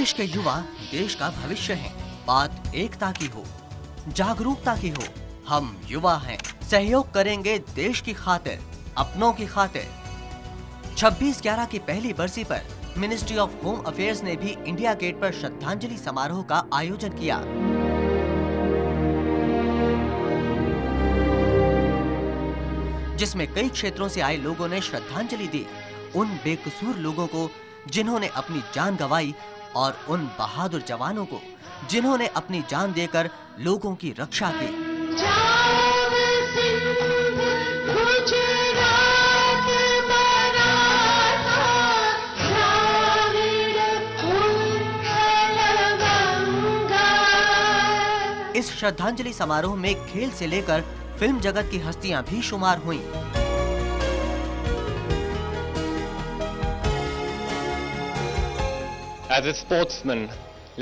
देश के युवा देश का भविष्य हैं। बात एकता की हो, जागरूकता की हो। हम युवा हैं, सहयोग करेंगे देश की खातिर, अपनों की खातिर। 26/11 की पहली बरसी पर मिनिस्ट्री ऑफ होम अफेयर्स ने भी इंडिया गेट पर श्रद्धांजलि समारोह का आयोजन किया। जिसमें कई क्षेत्रों से आए लोगों ने श्रद्धांजलि दी उन बेकसूर लोगों को जिन्होंने अपनी जान गंवाई और उन बहादुर जवानों को जिन्होंने अपनी जान देकर लोगों की रक्षा की। इस श्रद्धांजलि समारोह में खेल से लेकर फिल्म जगत की हस्तियां भी शुमार हुईं। As a sportsman,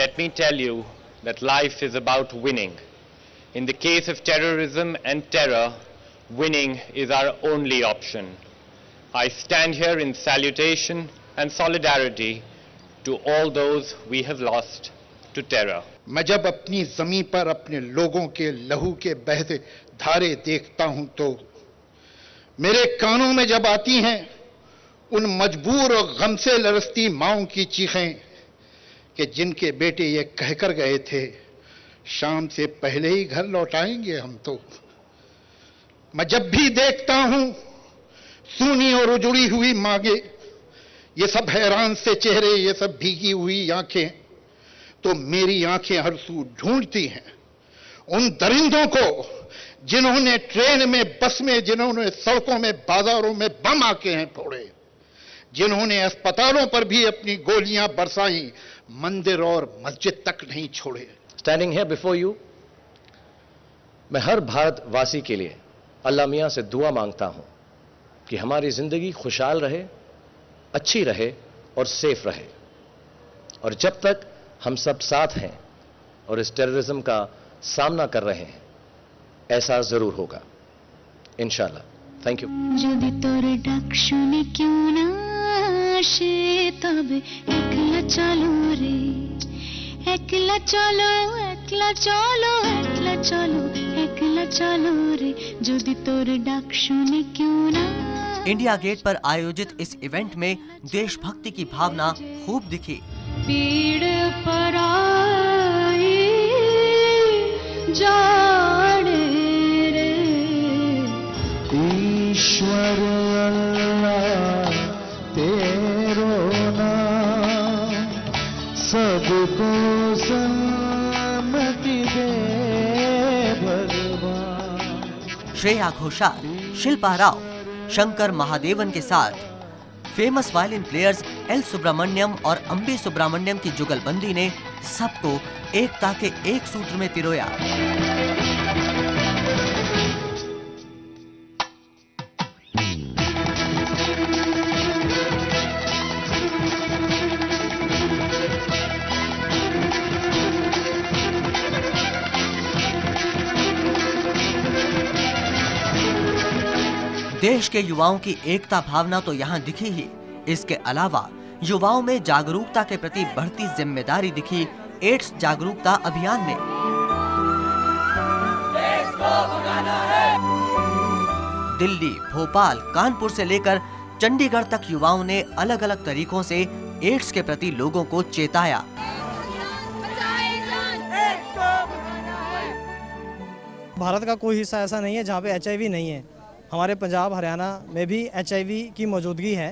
let me tell you that life is about winning. In the case of terrorism and terror, winning is our only option. I stand here in salutation and solidarity to all those we have lost to terror. मैं जब अपनी जमीन पर अपने लोगों के लहू के बहते धारे देखता हूं तो मेरे कानों में जब आती हैं उन मजबूर और गम से लरसती माओं की चीखें कि जिनके बेटे ये कहकर गए थे शाम से पहले ही घर लौटाएंगे हम तो। मैं जब भी देखता हूं सूनी और उजड़ी हुई मांगे, ये सब हैरान से चेहरे, ये सब भीगी हुई आंखें, तो मेरी आंखें हर सू ढूंढती हैं उन दरिंदों को जिन्होंने ट्रेन में, बस में, जिन्होंने सड़कों में, बाजारों में बम आके हैं फोड़े, जिन्होंने अस्पतालों पर भी अपनी गोलियां बरसाई, मंदिर और मस्जिद तक नहीं छोड़े। स्टैंडिंग हियर बिफोर यू, मैं हर भारतवासी के लिए अल्लाह मियां से दुआ मांगता हूं कि हमारी जिंदगी खुशहाल रहे, अच्छी रहे और सेफ रहे। और जब तक हम सब साथ हैं और इस टेररिज्म का सामना कर रहे हैं, ऐसा जरूर होगा इंशाल्लाह। Thank you. যদি তোর ডাক শুনি কেউ না আসে তবে একলা চলো রে, একলা চলো, একলা চলো, একলা চলো, একলা চলো রে, যদি তোর ডাক শুনি কেউ না। इंडिया गेट पर आयोजित इस इवेंट में देशभक्ति की भावना खूब दिखी। पीड़ पराई जाने रे, ईश्वर अल्लाह तेरो नाम, सबको सन्मति दे भगवान। श्रेया घोषाल, शिल्पा राव, शंकर महादेवन के साथ famous violin players L Subramaniam और अंबी सुब्रमण्यम की जुगलबंदी ने सबको एकता के एक सूत्र में पिरोया। देश के युवाओं की एकता भावना तो यहाँ दिखी ही, इसके अलावा युवाओं में जागरूकता के प्रति बढ़ती जिम्मेदारी दिखी एड्स जागरूकता अभियान में। दिल्ली, भोपाल, कानपुर से लेकर चंडीगढ़ तक युवाओं ने अलग अलग तरीकों से एड्स के प्रति लोगों को चेताया। भारत का कोई हिस्सा ऐसा नहीं है जहाँ पे HIV नहीं है। हमारे पंजाब, हरियाणा में भी HIV की मौजूदगी है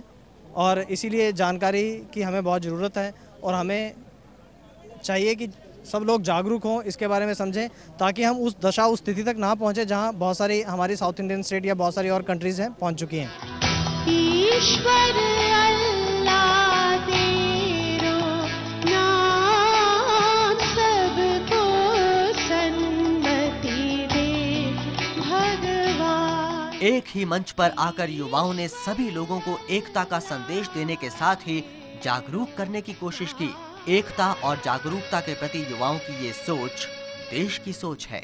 और इसीलिए जानकारी की हमें बहुत ज़रूरत है और हमें चाहिए कि सब लोग जागरूक हों, इसके बारे में समझें, ताकि हम उस दशा, उस स्थिति तक ना पहुँचे जहाँ बहुत सारी हमारी साउथ इंडियन स्टेट या बहुत सारी और कंट्रीज़ हैं पहुँच चुकी हैं। ईश्वर अल्लाह तेरो नाम, सबको सन्मति दे भगवान। एक ही मंच पर आकर युवाओं ने सभी लोगों को एकता का संदेश देने के साथ ही जागरूक करने की कोशिश की। एकता और जागरूकता के प्रति युवाओं की ये सोच देश की सोच है।